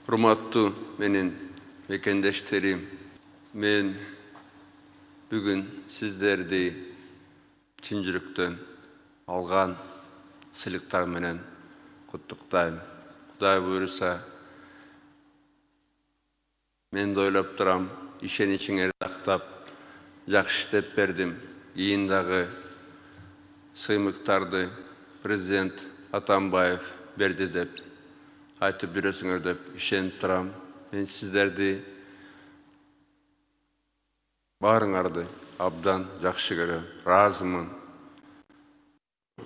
Hurmatlı menin mekendештерим, men бүгін сіздерді чын жүректен алған сыйлықтар менен құттықтаймын. Құдай бұйырса, мен де ойлап тұрам, ішен-ішіңе рахаттап, жақсы істеп бердім. Иындағы сыйлықтарды президент Атамбаев берді деп айтып жүресіңер деп ішеніп тұрам. Мен сіздерді барыңарды абдан жақсы көрем, разымын.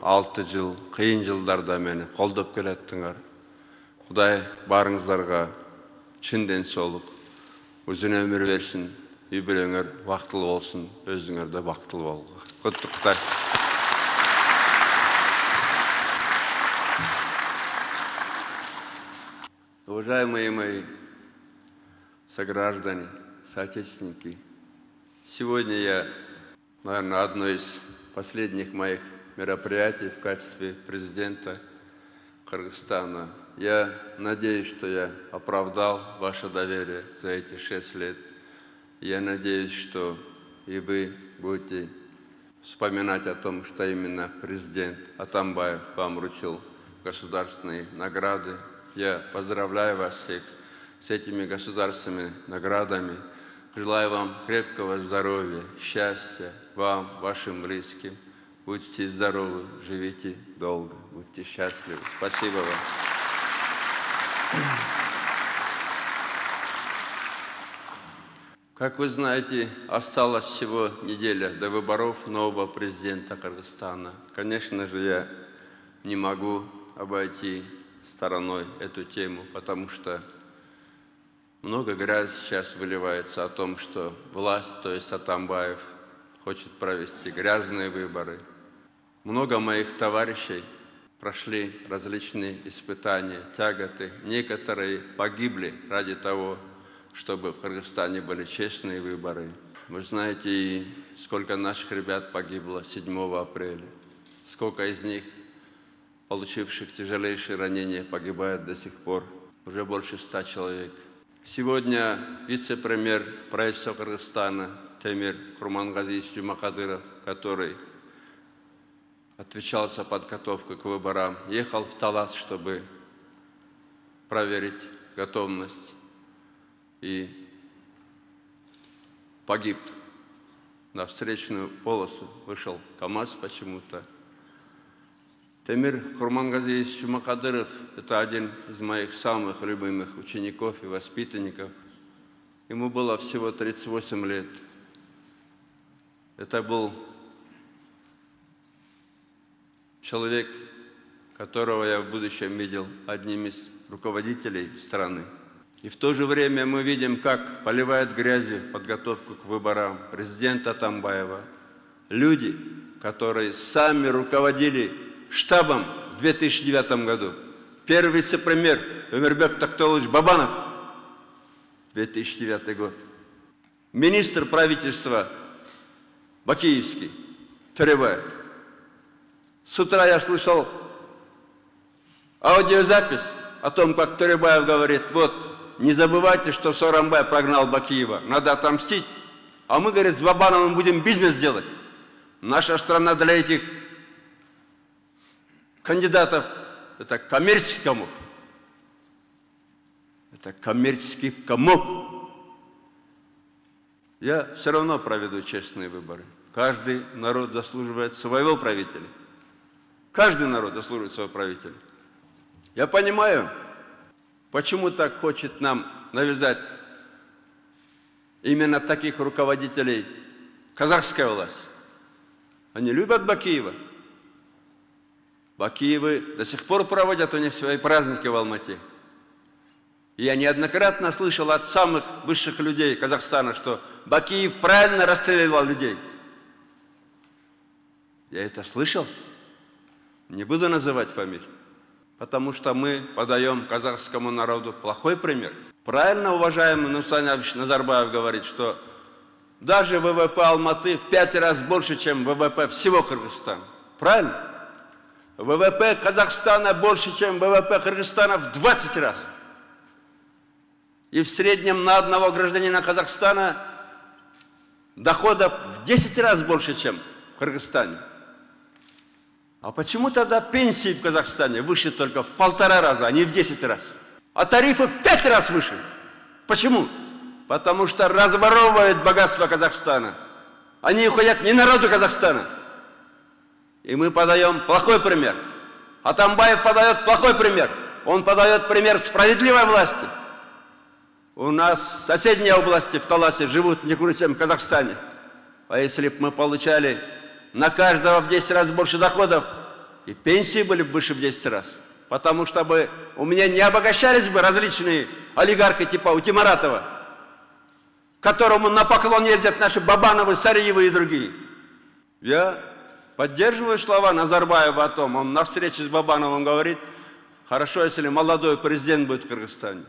6 жыл, қиын жылдарда мені қолдап келеттіңер. Құдай барыңыздарға шын денсаулық, ұзын өмір берсін, үй-бүлеңер бақытлы болсын, өзіңер де бақытлы болыңыз. Құттықтар. Уважаемые мои сограждане, соотечественники, сегодня я, наверное, одно из последних моих мероприятий в качестве президента Кыргызстана. Я надеюсь, что я оправдал ваше доверие за эти 6 лет. Я надеюсь, что и вы будете вспоминать о том, что именно президент Атамбаев вам вручил государственные награды. Я поздравляю вас всех с этими государственными наградами. Желаю вам крепкого здоровья, счастья, вам, вашим близким. Будьте здоровы, живите долго, будьте счастливы. Спасибо вам. Как вы знаете, осталась всего неделя до выборов нового президента Кыргызстана. Конечно же, я не могу обойти стороной эту тему, потому что много грязи сейчас выливается о том, что власть, то есть Атамбаев, хочет провести грязные выборы. Много моих товарищей прошли различные испытания, тяготы. Некоторые погибли ради того, чтобы в Кыргызстане были честные выборы. Вы знаете, и сколько наших ребят погибло 7 апреля. Сколько из них, получивших тяжелейшие ранения, погибает до сих пор. Уже больше 100 человек. Сегодня вице-премьер правительства Кыргызстана Темир Курмангазиевич Жумакадыров, который отвечал за подготовку к выборам, ехал в Талас, чтобы проверить готовность, и погиб. На встречную полосу вышел КамАЗ почему-то. Темир Курмангазиевич Жумакадыров – это один из моих самых любимых учеников и воспитанников. Ему было всего 38 лет. Это был человек, которого я в будущем видел одним из руководителей страны. И в то же время мы видим, как поливают грязью подготовку к выборам президента Атамбаева. Люди, которые сами руководили штабом в 2009 году. Первый вице-премьер Өмирбек Тактолович Бабанов, 2009 год. Министр правительства Бакиевский, Төребаев. С утра я слышал аудиозапись о том, как Төребаев говорит: вот, не забывайте, что Сооронбай прогнал Бакиева, надо отомстить. А мы, говорит, с Бабановым будем бизнес делать. Наша страна для этих кандидатов – это коммерческий комок. Это коммерческий комок. Я все равно проведу честные выборы. Каждый народ заслуживает своего правителя. Каждый народ заслуживает своего правителя. Я понимаю, почему так хочет нам навязать именно таких руководителей казахская власть. Они любят Бакиева. Бакиевы до сих пор проводят у них свои праздники в Алмате. И я неоднократно слышал от самых высших людей Казахстана, что Бакиев правильно расстреливал людей. Я это слышал. Не буду называть фамилии, потому что мы подаем казахскому народу плохой пример. Правильно уважаемый Нурсултан Абишевич Назарбаев говорит, что даже ВВП Алматы в 5 раз больше, чем ВВП всего Кыргызстана. Правильно? ВВП Казахстана больше, чем ВВП Кыргызстана в 20 раз. И в среднем на одного гражданина Казахстана доходов в 10 раз больше, чем в Кыргызстане. А почему тогда пенсии в Казахстане выше только в 1,5 раза, а не в 10 раз? А тарифы в 5 раз выше? Почему? Потому что разворовывают богатство Казахстана. Они уходят не народу Казахстана. И мы подаем плохой пример. Атамбаев подает плохой пример. Он подает пример справедливой власти. У нас соседние области в Таласе живут не хуже, чем в Казахстане. А если бы мы получали на каждого в 10 раз больше доходов, и пенсии были бы выше в 10 раз. Потому что у меня не обогащались бы различные олигархи типа Утимаратова, которому на поклон ездят наши Бабановы, Сариевы и другие. Я поддерживаю слова Назарбаева о том, он на встрече с Бабановым говорит, хорошо, если молодой президент будет в Кыргызстане.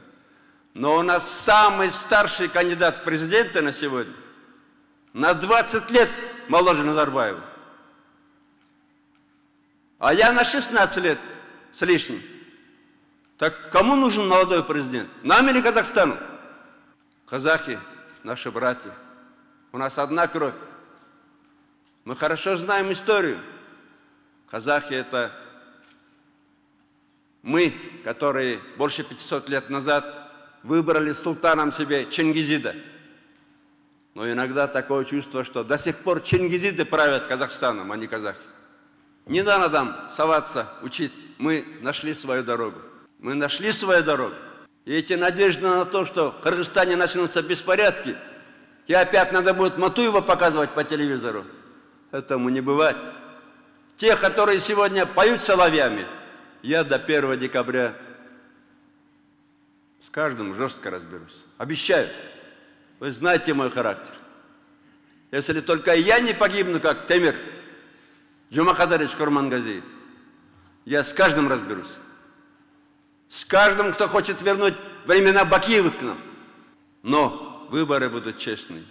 Но у нас самый старший кандидат в президенты на сегодня на 20 лет моложе Назарбаева. А я на 16 лет с лишним. Так кому нужен молодой президент? Нам или Казахстану? Казахи, наши братья, у нас одна кровь. Мы хорошо знаем историю. Казахи — это мы, которые больше 500 лет назад выбрали султаном себе Чингизида. Но иногда такое чувство, что до сих пор чингизиды правят Казахстаном, а не казахи. Не надо нам соваться, учить. Мы нашли свою дорогу. Мы нашли свою дорогу. И эти надежды на то, что в Кыргызстане начнутся беспорядки, и опять надо будет Матуева показывать по телевизору, этому не бывать. Те, которые сегодня поют соловьями, я до 1 декабря с каждым жестко разберусь. Обещаю. Вы знаете мой характер. Если только я не погибну, как Темир Джумакадарович Курмангазиев, я с каждым разберусь. С каждым, кто хочет вернуть времена Бакиевых к нам. Но выборы будут честные.